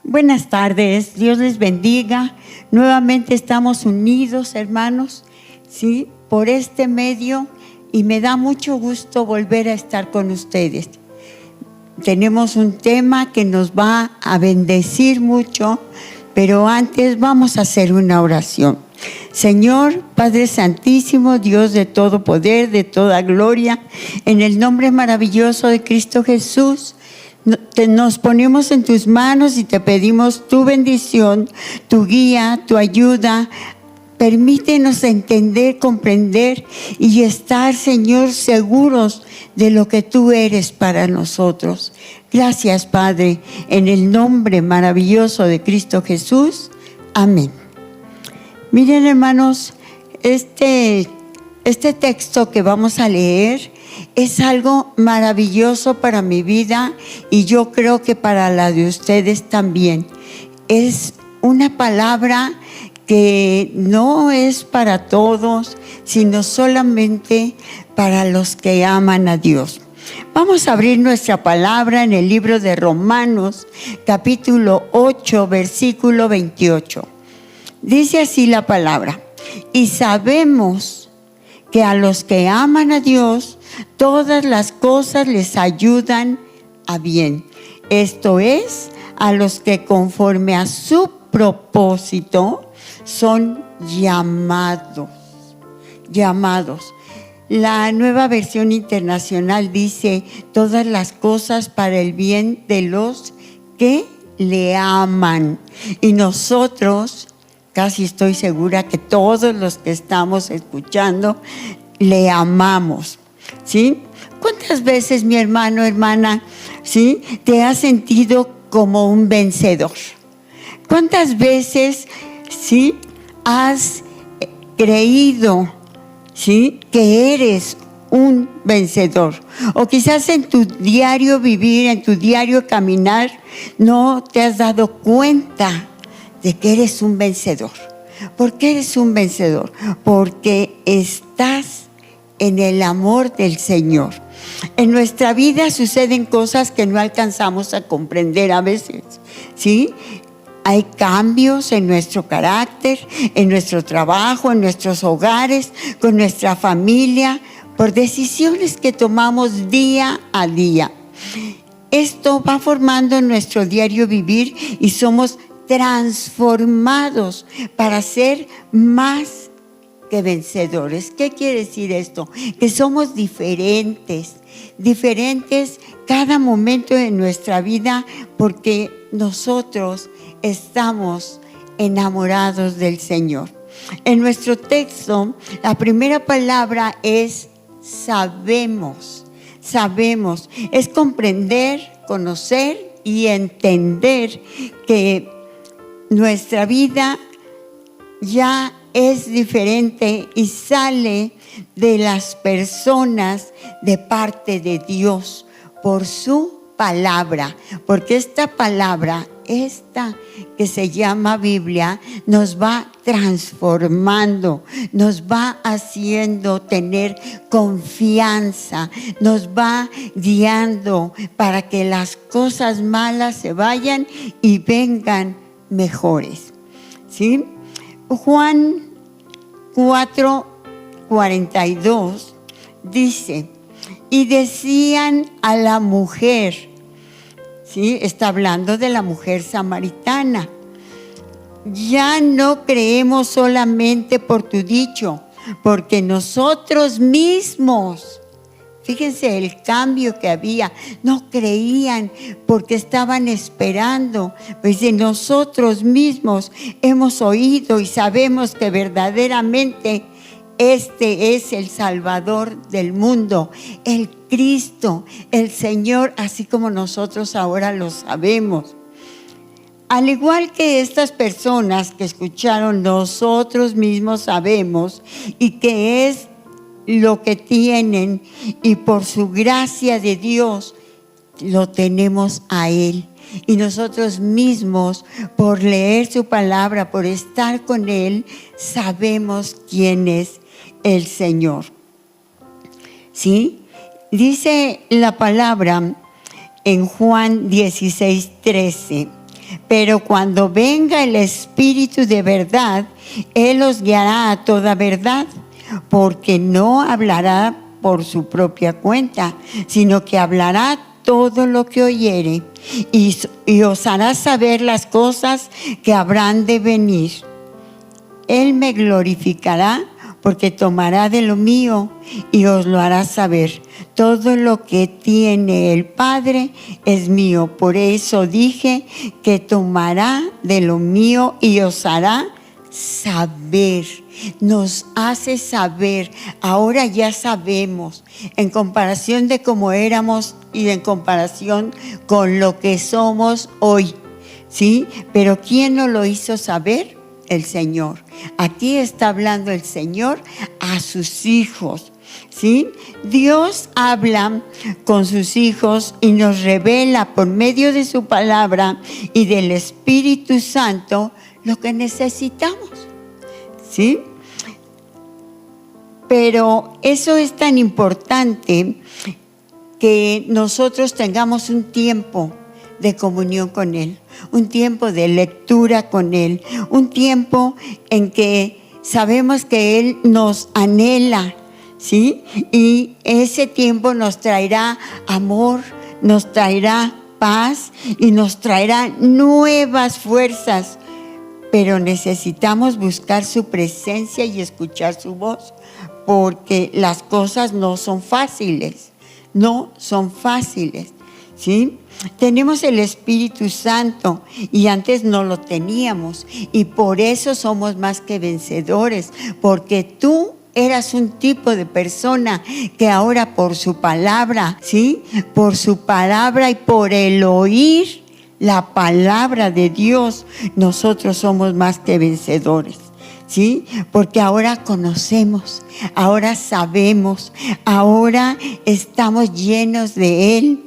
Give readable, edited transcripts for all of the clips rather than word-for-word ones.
Buenas tardes, Dios les bendiga. Nuevamente estamos unidos, hermanos, ¿sí? Por este medio, y me da mucho gusto volver a estar con ustedes. Tenemos un tema que nos va a bendecir mucho, pero antes vamos a hacer una oración. Señor, Padre Santísimo, Dios de todo poder, de toda gloria, en el nombre maravilloso de Cristo Jesús, nos ponemos en tus manos y te pedimos tu bendición, tu guía, tu ayuda. Permítenos entender, comprender y estar, Señor, seguros de lo que tú eres para nosotros. Gracias, Padre, en el nombre maravilloso de Cristo Jesús. Amén. Miren, hermanos, este texto que vamos a leer es algo maravilloso para mi vida y yo creo que para la de ustedes también. Es una palabra que no es para todos, sino solamente para los que aman a Dios. Vamos a abrir nuestra palabra en el libro de Romanos, capítulo 8, versículo 28. Dice así la palabra: y sabemos que a los que aman a Dios, todas las cosas les ayudan a bien. Esto es, a los que conforme a su propósito son llamados. La Nueva Versión Internacional dice: todas las cosas para el bien de los que le aman. Y nosotros, casi estoy segura que todos los que estamos escuchando le amamos, ¿sí? ¿Cuántas veces, mi hermano, hermana, ¿sí?, te has sentido como un vencedor? ¿Cuántas veces, sí, has creído, sí, que eres un vencedor? O quizás en tu diario vivir, en tu diario caminar, no te has dado cuenta de que eres un vencedor. ¿Por qué eres un vencedor? Porque estás en el amor del Señor. En nuestra vida suceden cosas que no alcanzamos a comprender a veces, ¿sí? Hay cambios en nuestro carácter, en nuestro trabajo, en nuestros hogares, con nuestra familia, por decisiones que tomamos día a día. Esto va formando nuestro diario vivir y somos transformados para ser más que vencedores. ¿Qué quiere decir esto? Que somos diferentes cada momento de nuestra vida, porque nosotros estamos enamorados del Señor. En nuestro texto, la primera palabra es sabemos. Sabemos, es comprender, conocer y entender que nuestra vida ya es diferente y sale de las personas de parte de Dios por su palabra, porque esta palabra, esta que se llama Biblia, nos va transformando, nos va haciendo tener confianza, nos va guiando para que las cosas malas se vayan y vengan mejores, ¿sí? Juan 4:42 dice: y decían a la mujer, ¿sí?, está hablando de la mujer samaritana: ya no creemos solamente por tu dicho, porque nosotros mismos, fíjense el cambio que había, no creían porque estaban esperando, pues de nosotros mismos hemos oído y sabemos que verdaderamente este es el Salvador del mundo, el Cristo, el Señor, así como nosotros ahora lo sabemos. Al igual que estas personas que escucharon, nosotros mismos sabemos y que es lo que tienen, y por su gracia de Dios lo tenemos a Él. Y nosotros mismos, por leer su palabra, por estar con Él, sabemos quién es el Señor. ¿Sí? Dice la palabra en Juan 16:13: Pero cuando venga el Espíritu de verdad, Él os guiará a toda verdad, porque no hablará por su propia cuenta, sino que hablará todo lo que oyere y os hará saber las cosas que habrán de venir. Él me glorificará porque tomará de lo mío y os lo hará saber. Todo lo que tiene el Padre es mío. Por eso dije que tomará de lo mío y os hará saber. Nos hace saber. Ahora ya sabemos, en comparación de cómo éramos y en comparación con lo que somos hoy, ¿sí? Pero ¿quién nos lo hizo saber? El Señor. Aquí está hablando el Señor a sus hijos, ¿sí? Dios habla con sus hijos y nos revela por medio de su palabra y del Espíritu Santo lo que necesitamos, ¿sí? Pero eso es tan importante que nosotros tengamos un tiempo de comunión con Él, un tiempo de lectura con Él, un tiempo en que sabemos que Él nos anhela, ¿sí? Y ese tiempo nos traerá amor, nos traerá paz y nos traerá nuevas fuerzas. Pero necesitamos buscar su presencia y escuchar su voz, porque las cosas no son fáciles, no son fáciles, ¿sí? Tenemos el Espíritu Santo y antes no lo teníamos y por eso somos más que vencedores, porque tú eras un tipo de persona que ahora por su palabra, ¿sí? Por su palabra y por el oír la palabra de Dios, nosotros somos más que vencedores, ¿sí? Porque ahora conocemos, ahora sabemos, ahora estamos llenos de Él.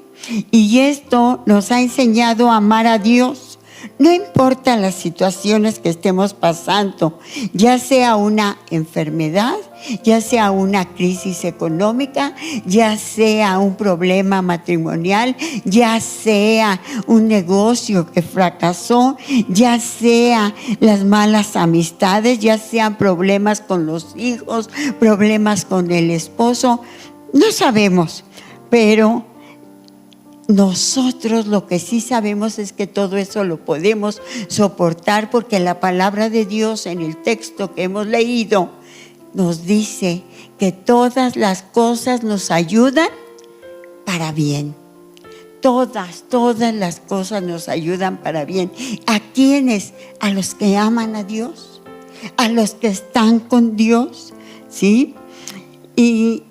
Y esto nos ha enseñado a amar a Dios. No importa las situaciones que estemos pasando, ya sea una enfermedad, ya sea una crisis económica, ya sea un problema matrimonial, ya sea un negocio que fracasó, ya sea las malas amistades, ya sean problemas con los hijos, problemas con el esposo, no sabemos, pero nosotros lo que sí sabemos es que todo eso lo podemos soportar porque la palabra de Dios en el texto que hemos leído nos dice que todas las cosas nos ayudan para bien. Todas las cosas nos ayudan para bien. ¿A quiénes? A los que aman a Dios, a los que están con Dios, ¿sí? Y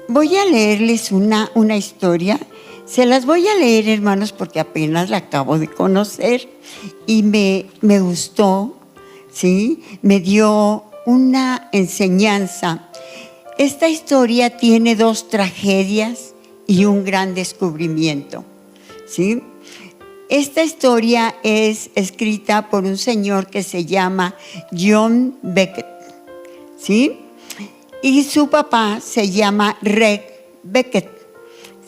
voy a leerles una historia. Se las voy a leer, hermanos, porque apenas la acabo de conocer y me gustó, ¿sí? Me dio una enseñanza. Esta historia tiene 2 tragedias y un gran descubrimiento, ¿sí? Esta historia es escrita por un señor que se llama John Beckett, ¿sí? Y su papá se llama Reg Beckett,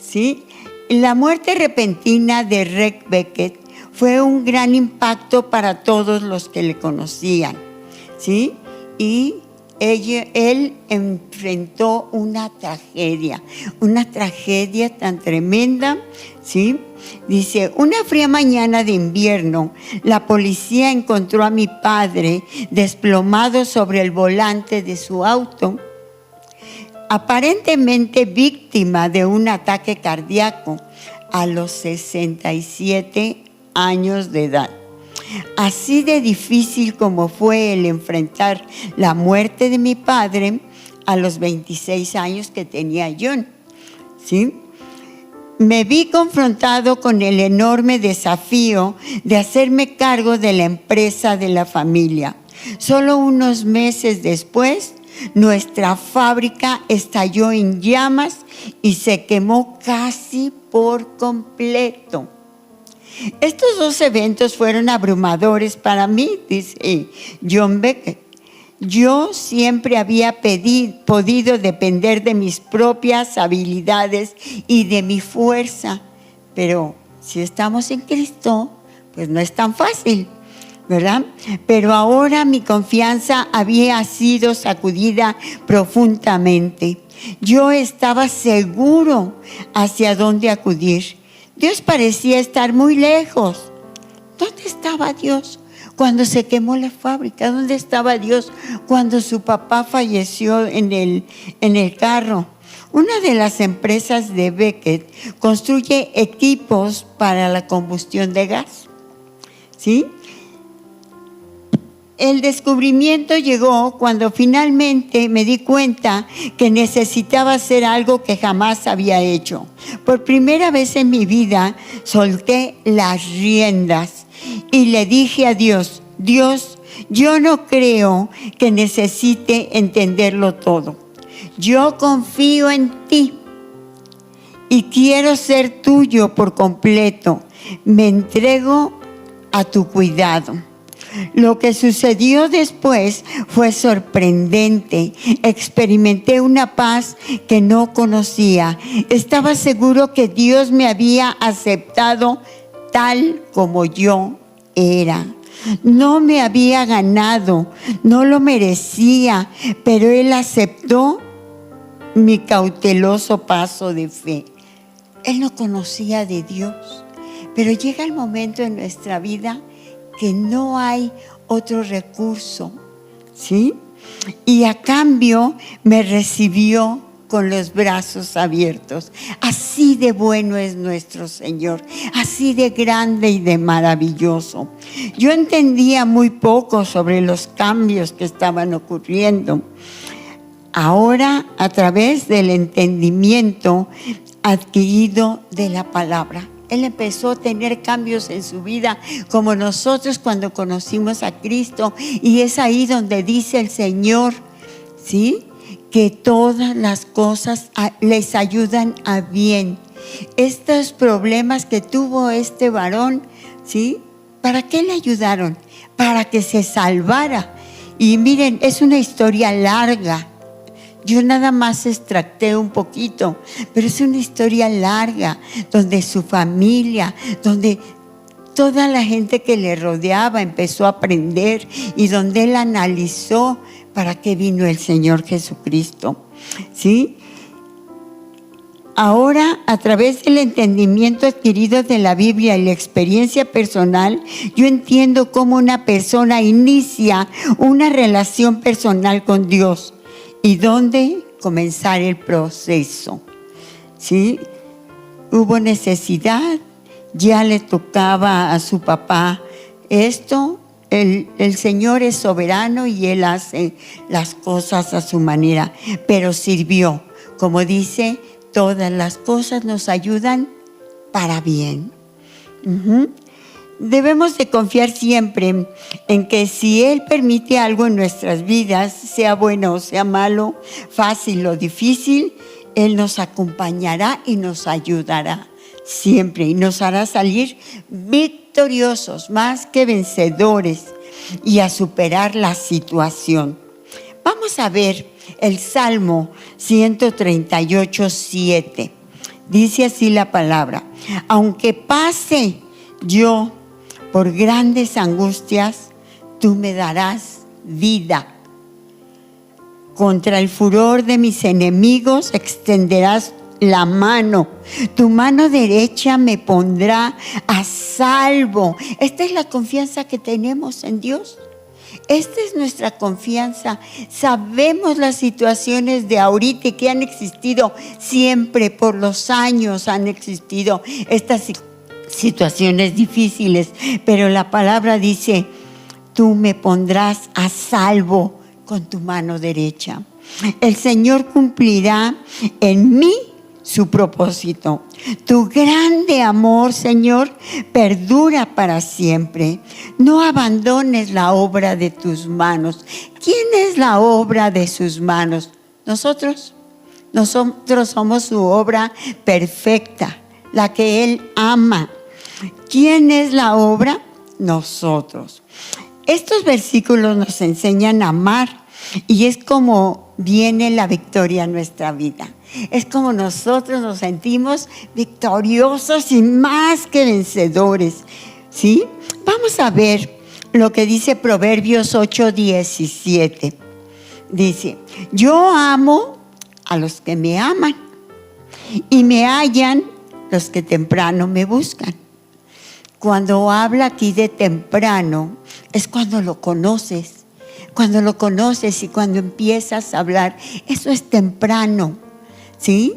¿sí? La muerte repentina de Reg Beckett fue un gran impacto para todos los que le conocían, ¿sí? Y él enfrentó una tragedia tan tremenda, ¿sí? Dice, una fría mañana de invierno, la policía encontró a mi padre desplomado sobre el volante de su auto, aparentemente víctima de un ataque cardíaco a los 67 años de edad. Así de difícil como fue el enfrentar la muerte de mi padre a los 26 años que tenía John, ¿sí? Me vi confrontado con el enorme desafío de hacerme cargo de la empresa de la familia. Solo unos meses después, nuestra fábrica estalló en llamas y se quemó casi por completo. Estos 2 eventos fueron abrumadores para mí, dice John Beckett. Yo siempre había podido depender de mis propias habilidades y de mi fuerza, pero si estamos en Cristo, pues no es tan fácil, ¿verdad? Pero ahora mi confianza había sido sacudida profundamente. Yo estaba seguro hacia dónde acudir. Dios parecía estar muy lejos. ¿Dónde estaba Dios cuando se quemó la fábrica? ¿Dónde estaba Dios cuando su papá falleció en el carro? Una de las empresas de Beckett construye equipos para la combustión de gas, ¿sí? El descubrimiento llegó cuando finalmente me di cuenta que necesitaba hacer algo que jamás había hecho. Por primera vez en mi vida solté las riendas y le dije a Dios: Dios, yo no creo que necesite entenderlo todo. Yo confío en ti y quiero ser tuyo por completo. Me entrego a tu cuidado. Lo que sucedió después fue sorprendente. Experimenté una paz que no conocía. Estaba seguro que Dios me había aceptado tal como yo era. No me había ganado, no lo merecía, pero Él aceptó mi cauteloso paso de fe. Él no conocía de Dios, pero llega el momento en nuestra vida que no hay otro recurso, ¿sí? Y a cambio me recibió con los brazos abiertos. Así de bueno es nuestro Señor, así de grande y de maravilloso. Yo entendía muy poco sobre los cambios que estaban ocurriendo. Ahora, a través del entendimiento adquirido de la palabra, Él empezó a tener cambios en su vida, como nosotros cuando conocimos a Cristo. Y es ahí donde dice el Señor, ¿sí?, que todas las cosas les ayudan a bien. Estos problemas que tuvo este varón, ¿sí?, ¿para qué le ayudaron? Para que se salvara. Y miren, es una historia larga. Yo nada más extracté un poquito, pero es una historia larga, donde su familia, donde toda la gente que le rodeaba empezó a aprender y donde él analizó para qué vino el Señor Jesucristo, ¿sí? Ahora, a través del entendimiento adquirido de la Biblia y la experiencia personal, yo entiendo cómo una persona inicia una relación personal con Dios. ¿Y dónde comenzar el proceso? ¿Sí? Hubo necesidad, ya le tocaba a su papá esto. El Señor es soberano y Él hace las cosas a su manera, pero sirvió. Como dice, todas las cosas nos ayudan para bien. Debemos de confiar siempre en que si Él permite algo en nuestras vidas, sea bueno o sea malo, fácil o difícil, Él nos acompañará y nos ayudará siempre y nos hará salir victoriosos, más que vencedores, y a superar la situación. Vamos a ver el Salmo 138:7. Dice así la palabra: aunque pase yo por grandes angustias, tú me darás vida. Contra el furor de mis enemigos extenderás la mano. Tu mano derecha me pondrá a salvo. Esta es la confianza que tenemos en Dios. Esta es nuestra confianza. Sabemos las situaciones de ahorita que han existido siempre, por los años han existido estas situaciones difíciles, pero la palabra dice: tú me pondrás a salvo con tu mano derecha. El Señor cumplirá en mí su propósito. Tu grande amor, Señor, perdura para siempre. No abandones la obra de tus manos. ¿Quién es la obra de sus manos? Nosotros. Nosotros somos su obra perfecta, la que Él ama. ¿Quién es la obra? Nosotros. Estos versículos nos enseñan a amar, y es como viene la victoria en nuestra vida. Es como nosotros nos sentimos victoriosos y más que vencedores, ¿sí? Vamos a ver lo que dice Proverbios 8:17. Dice: yo amo a los que me aman y me hallan los que temprano me buscan. Cuando habla aquí de temprano, es cuando lo conoces. Cuando lo conoces y cuando empiezas a hablar, eso es temprano, ¿sí?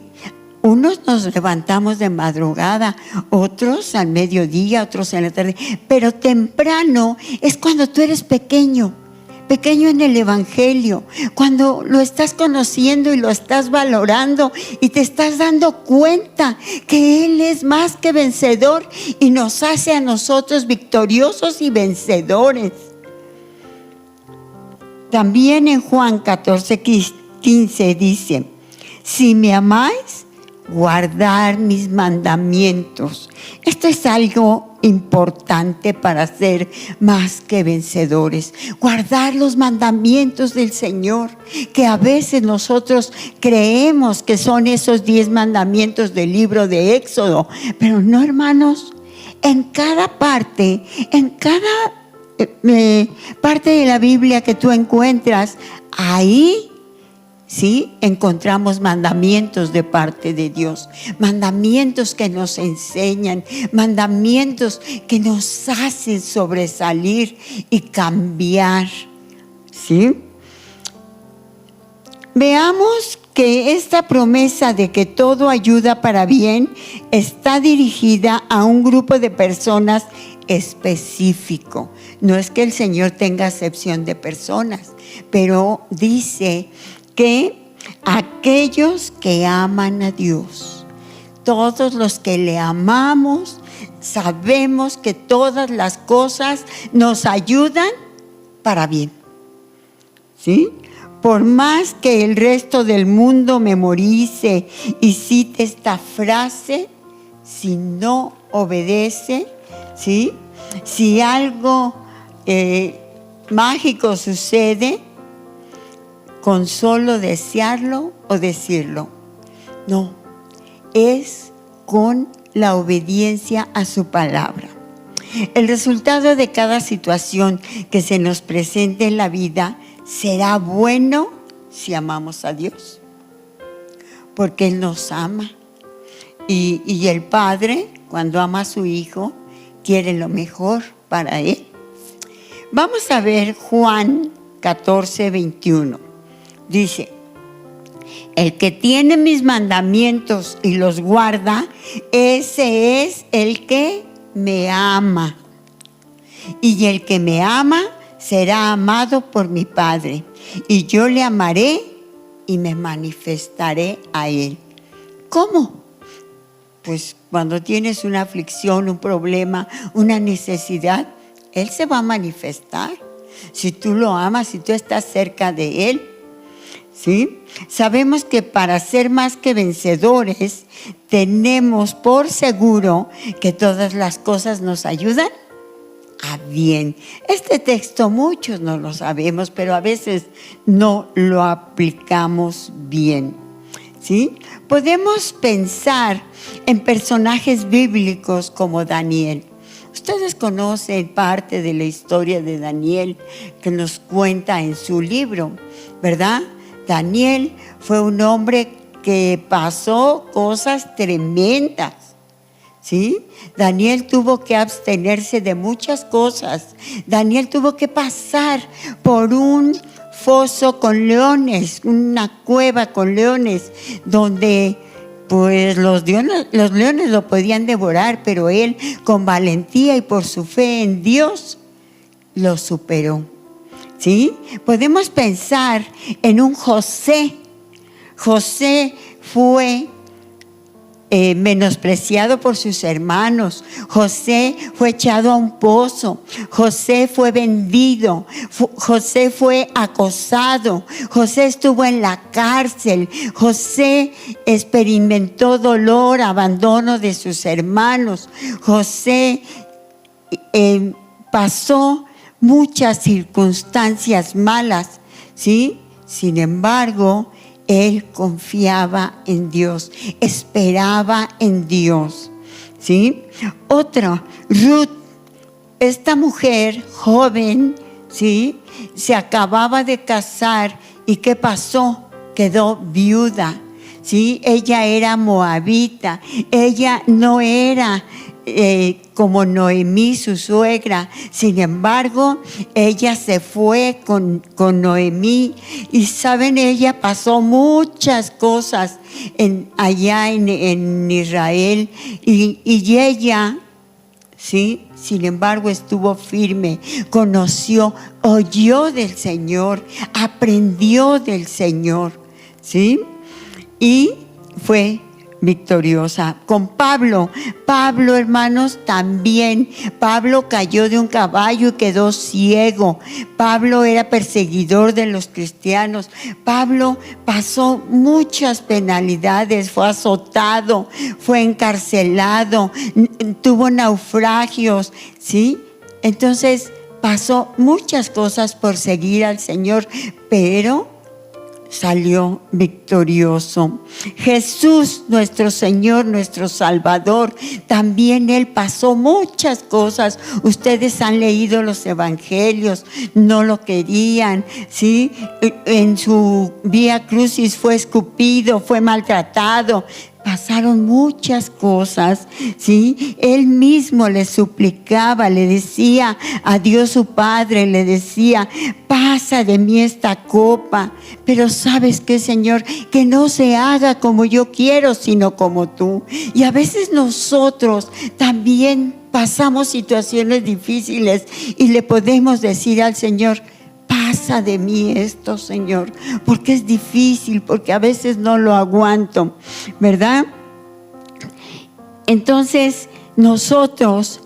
Unos nos levantamos de madrugada, otros al mediodía, otros en la tarde. Pero temprano es cuando tú eres pequeño en el Evangelio, cuando lo estás conociendo y lo estás valorando y te estás dando cuenta que Él es más que vencedor y nos hace a nosotros victoriosos y vencedores. También en Juan 14:15 dice: si me amáis, guardar mis mandamientos. Esto es algo importante para ser más que vencedores. Guardar los mandamientos del Señor, que a veces nosotros creemos que son esos 10 mandamientos del libro de Éxodo, pero no, hermanos. En cada parte de la Biblia que tú encuentras, ahí sí encontramos mandamientos de parte de Dios, mandamientos que nos enseñan, mandamientos que nos hacen sobresalir y cambiar, ¿sí? Veamos que esta promesa de que todo ayuda para bien está dirigida a un grupo de personas específico. No es que el Señor tenga acepción de personas, pero dice que aquellos que aman a Dios, todos los que le amamos, sabemos que todas las cosas nos ayudan para bien, ¿sí? Por más que el resto del mundo memorice y cite esta frase, si no obedece, ¿sí? Si algo mágico sucede, con solo desearlo o decirlo. No, es con la obediencia a su palabra. El resultado de cada situación que se nos presente en la vida será bueno si amamos a Dios, porque Él nos ama. Y el Padre, cuando ama a su Hijo, quiere lo mejor para Él. Vamos a ver Juan 14:21. Dice: el que tiene mis mandamientos y los guarda, ese es el que me ama. Y el que me ama será amado por mi Padre, y yo le amaré y me manifestaré a él. ¿Cómo? Pues cuando tienes una aflicción, un problema, una necesidad, Él se va a manifestar. Si tú lo amas, si tú estás cerca de Él, ¿sí? Sabemos que para ser más que vencedores, tenemos por seguro que todas las cosas nos ayudan a bien. Este texto muchos no lo sabemos, pero a veces no lo aplicamos bien, ¿sí? Podemos pensar en personajes bíblicos como Daniel. Ustedes conocen parte de la historia de Daniel que nos cuenta en su libro, ¿verdad? Daniel fue un hombre que pasó cosas tremendas, ¿sí? Daniel tuvo que abstenerse de muchas cosas. Daniel tuvo que pasar por un foso con leones, una cueva con leones, donde pues los leones lo podían devorar, pero él con valentía y por su fe en Dios lo superó, ¿sí? Podemos pensar en un José. José fue menospreciado por sus hermanos. José fue echado a un pozo. José fue vendido. José fue acosado. José estuvo en la cárcel. José experimentó dolor, abandono de sus hermanos. José pasó muchas circunstancias malas, ¿sí? Sin embargo, él confiaba en Dios, esperaba en Dios, ¿sí? Otra, Ruth, esta mujer joven, ¿sí?, se acababa de casar. ¿Y qué pasó? Quedó viuda, ¿sí? Ella era moabita. Ella no era como Noemí, su suegra. Sin embargo, ella se fue con Noemí. Y saben, ella pasó muchas cosas allá en Israel. Y ella, ¿sí?, sin embargo, estuvo firme, conoció, oyó del Señor, aprendió del Señor, ¿sí? Y fue victoriosa. Con Pablo, hermanos, también. Pablo cayó de un caballo y quedó ciego. Pablo era perseguidor de los cristianos. Pablo pasó muchas penalidades, fue azotado, fue encarcelado, tuvo naufragios, ¿sí? Entonces pasó muchas cosas por seguir al Señor, pero salió victorioso. Jesús, nuestro Señor, nuestro Salvador, también Él pasó muchas cosas. Ustedes han leído los evangelios, no lo querían, ¿sí? En su vía crucis fue escupido, fue maltratado. Pasaron muchas cosas, ¿sí? Él mismo le suplicaba, le decía a Dios su Padre, le decía: pasa de mí esta copa, pero ¿sabes qué, Señor? Que no se haga como yo quiero, sino como tú. Y a veces nosotros también pasamos situaciones difíciles y le podemos decir al Señor: pasa de mí esto, Señor, porque es difícil, porque a veces no lo aguanto, ¿verdad? Entonces, nosotros,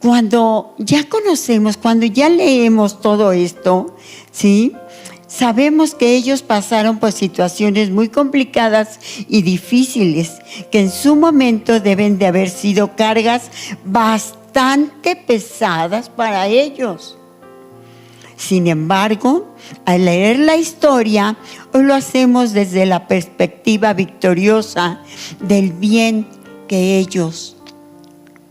cuando ya conocemos, cuando ya leemos todo esto, ¿sí?, sabemos que ellos pasaron por situaciones muy complicadas y difíciles, que en su momento deben de haber sido cargas bastante pesadas para ellos. Sin embargo, al leer la historia, hoy lo hacemos desde la perspectiva victoriosa del bien que ellos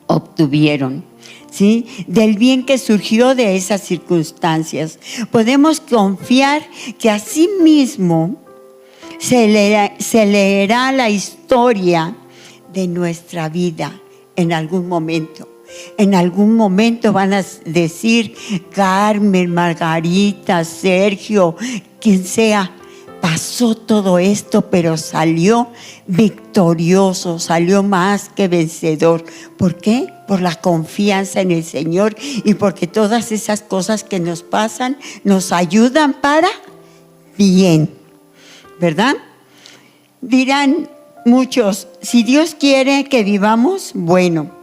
obtuvieron, ¿sí?, del bien que surgió de esas circunstancias. Podemos confiar que así mismo se leerá la historia de nuestra vida en algún momento. En algún momento van a decir: Carmen, Margarita, Sergio, quien sea, pasó todo esto, pero salió victorioso, salió más que vencedor. ¿Por qué? Por la confianza en el Señor y porque todas esas cosas que nos pasan nos ayudan para bien, ¿verdad? Dirán muchos: si Dios quiere que vivamos, bueno,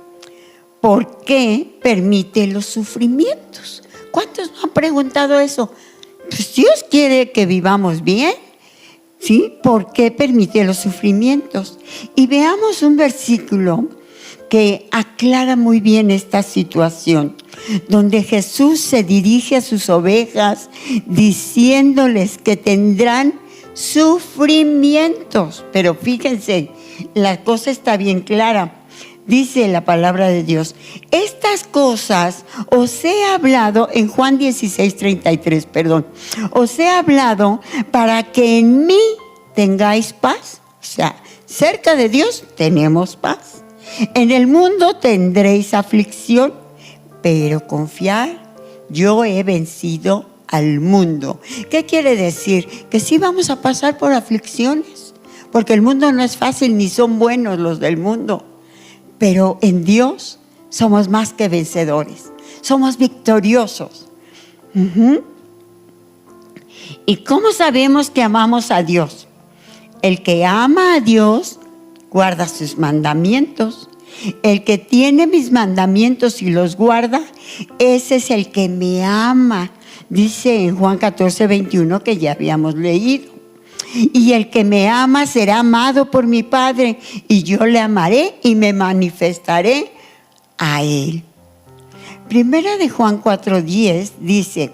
¿por qué permite los sufrimientos? ¿Cuántos me han preguntado eso? Pues Dios quiere que vivamos bien, ¿sí? ¿Por qué permite los sufrimientos? Y veamos un versículo que aclara muy bien esta situación, donde Jesús se dirige a sus ovejas diciéndoles que tendrán sufrimientos. Pero fíjense, la cosa está bien clara. Dice la palabra de Dios: estas cosas os he hablado, en Juan 16:33, os he hablado para que en mí tengáis paz. O sea, cerca de Dios tenemos paz. En el mundo tendréis aflicción, pero confiad, yo he vencido al mundo. ¿Qué quiere decir? Que sí vamos a pasar por aflicciones, porque el mundo no es fácil, ni son buenos los del mundo. Pero en Dios somos más que vencedores, somos victoriosos. ¿Y cómo sabemos que amamos a Dios? El que ama a Dios guarda sus mandamientos. El que tiene mis mandamientos y los guarda, ese es el que me ama. Dice en Juan 14:21, que ya habíamos leído. Y el que me ama será amado por mi Padre, y yo le amaré y me manifestaré a él. Primera de Juan 4:10 dice,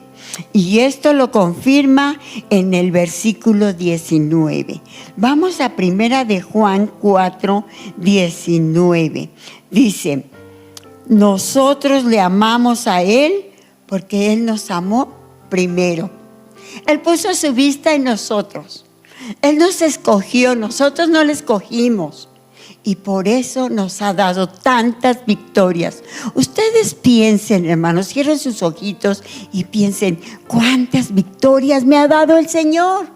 y esto lo confirma en el versículo 19. Vamos a Primera de Juan 4:19. Dice: Nosotros le amamos a Él porque Él nos amó primero. Él puso su vista en nosotros. Él nos escogió, nosotros no le escogimos. Y por eso nos ha dado tantas victorias. Ustedes piensen, hermanos, cierren sus ojitos y piensen, ¿cuántas victorias me ha dado el Señor?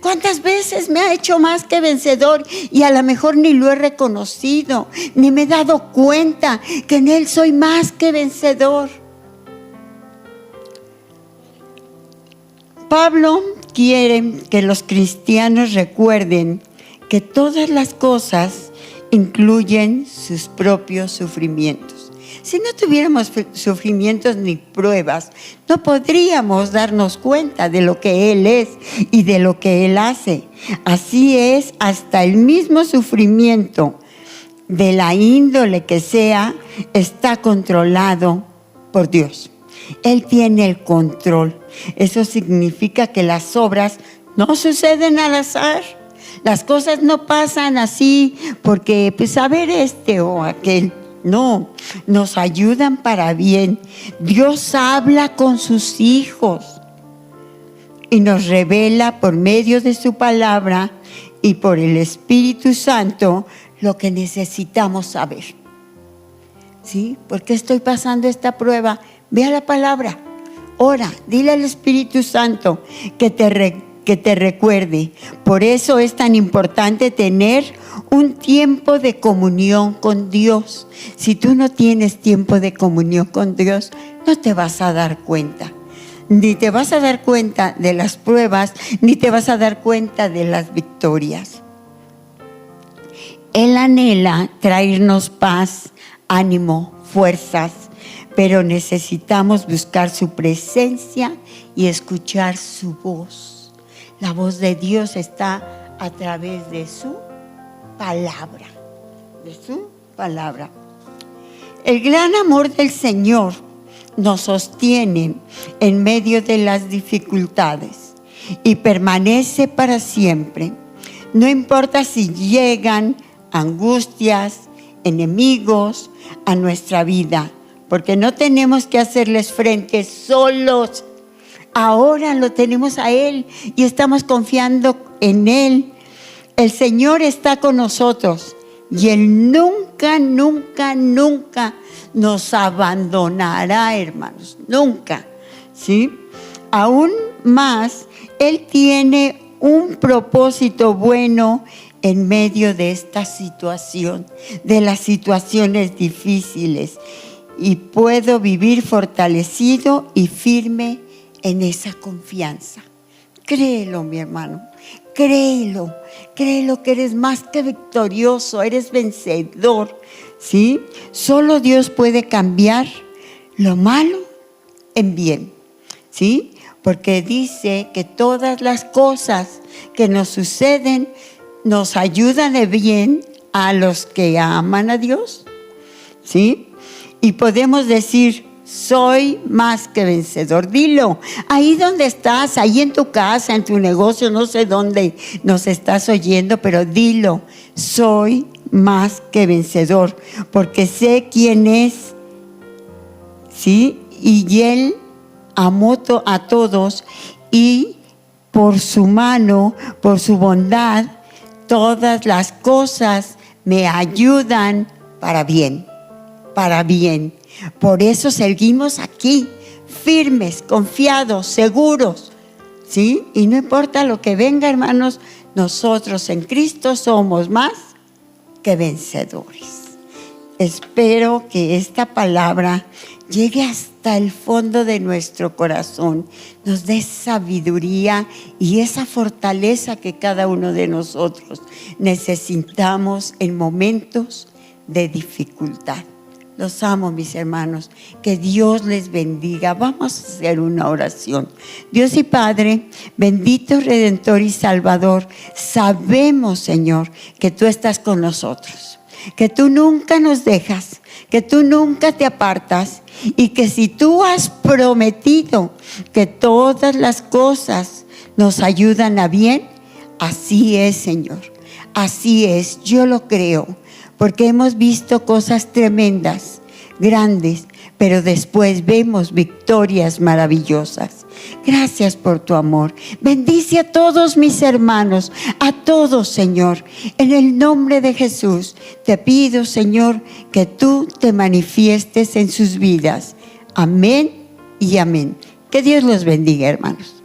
¿Cuántas veces me ha hecho más que vencedor? Y a lo mejor ni lo he reconocido, ni me he dado cuenta que en Él soy más que vencedor. Pablo quiere que los cristianos recuerden que todas las cosas incluyen sus propios sufrimientos. Si no tuviéramos sufrimientos ni pruebas, no podríamos darnos cuenta de lo que Él es y de lo que Él hace. Así es, hasta el mismo sufrimiento, de la índole que sea, está controlado por Dios. Él tiene el control. Eso significa que las obras no suceden al azar. Las cosas no pasan así porque, pues, a ver este o aquel. No, nos ayudan para bien. Dios habla con sus hijos y nos revela por medio de su palabra y por el Espíritu Santo lo que necesitamos saber. ¿Sí? ¿Por qué estoy pasando esta prueba? Ve a la palabra, ora, dile al Espíritu Santo que te recuerde. Por eso es tan importante tener un tiempo de comunión con Dios. Si tú no tienes tiempo de comunión con Dios, no te vas a dar cuenta. Ni te vas a dar cuenta de las pruebas, ni te vas a dar cuenta de las victorias. Él anhela traernos paz, ánimo, fuerzas, pero necesitamos buscar su presencia y escuchar su voz. La voz de Dios está a través de su palabra, de su palabra. El gran amor del Señor nos sostiene en medio de las dificultades y permanece para siempre. No importa si llegan angustias, enemigos a nuestra vida, porque no tenemos que hacerles frente solos. Ahora lo tenemos a Él y estamos confiando en Él. El Señor está con nosotros y Él nunca, nunca, nunca nos abandonará, hermanos. Nunca, ¿sí? Aún más, Él tiene un propósito bueno en medio de esta situación, de las situaciones difíciles. Y puedo vivir fortalecido y firme en esa confianza. Créelo, mi hermano, créelo que eres más que victorioso, eres vencedor, ¿sí? Solo Dios puede cambiar lo malo en bien, ¿sí? Porque dice que todas las cosas que nos suceden nos ayudan de bien a los que aman a Dios, ¿sí? Y podemos decir, soy más que vencedor. Dilo, ahí donde estás, ahí en tu casa, en tu negocio, no sé dónde nos estás oyendo, pero dilo, soy más que vencedor, porque sé quién es, ¿sí? Y Él amó a todos y por su mano, por su bondad, todas las cosas me ayudan para bien. Para bien. Por eso seguimos aquí, firmes, confiados, seguros, ¿sí? Y no importa lo que venga, hermanos, nosotros en Cristo somos más que vencedores. Espero que esta palabra llegue hasta el fondo de nuestro corazón, nos dé sabiduría y esa fortaleza que cada uno de nosotros necesitamos en momentos de dificultad. Los amo, mis hermanos. Que Dios les bendiga. Vamos a hacer una oración. Dios y Padre, bendito Redentor y Salvador, sabemos, Señor, que tú estás con nosotros, que tú nunca nos dejas, que tú nunca te apartas y que si tú has prometido que todas las cosas nos ayudan a bien, así es, Señor. Así es, yo lo creo. Porque hemos visto cosas tremendas grandes, pero después vemos victorias maravillosas. Gracias por tu amor. Bendice a todos mis hermanos, a todos, Señor. En el nombre de Jesús, te pido, Señor, que tú te manifiestes en sus vidas. Amén y amén. Que Dios los bendiga, hermanos.